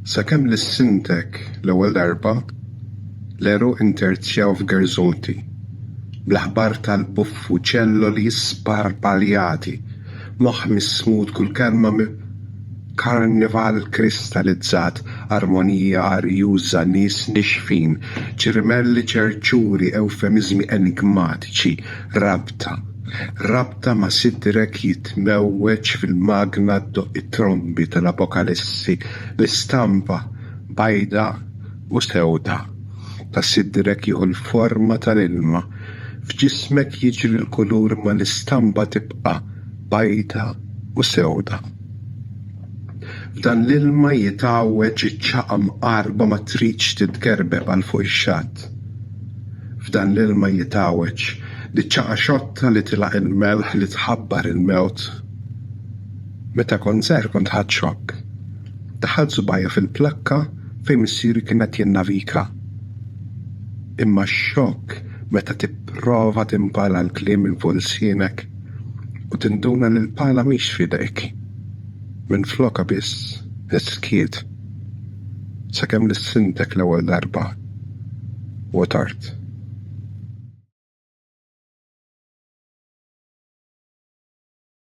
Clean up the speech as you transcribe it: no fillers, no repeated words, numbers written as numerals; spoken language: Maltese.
Sakemm lis-sintek l-ewwel darba l-eru interzjaw f'Gerzunti bl-aħbar tal-buffu ċelloli sparpaljati, moħħ mismud kull kelma karnival kristallizzat, armonija arjuża, nies nixfin, ċirmelli ċerċuri, eufemizmi enigmatiċi, rabta ma' sidrek jitmewweġ fil-magna it-trombi tal-Apokalissi, l-istampa bajda u sewda ta' sidrek jieħu l-forma tal-ilma, f'ġismek jiġri l-kulur ma l-istampa tibqa' bajda u sewda. F'dan l-ilma jitgħawweġ iċ-ċaqam qarba ma tridx titgerbeb għal fuq ix-xatt. F'dan l-ilma jitgħawweġ ċaqa xotta li tilaq il-melħ li tħabbar il-mewt. Meta kont żgħir kont ħadd xokk. Daħalt subajja fil-plakka fejn missieri kienet jinnavika. Imma x-xokk meta tipprova timpala l-kliem il fuq lisienek u tinduna li l-pala mhix f'idejk. Minflokha biss iskiet sakemm lis-sintek l-ewwel darba u tard.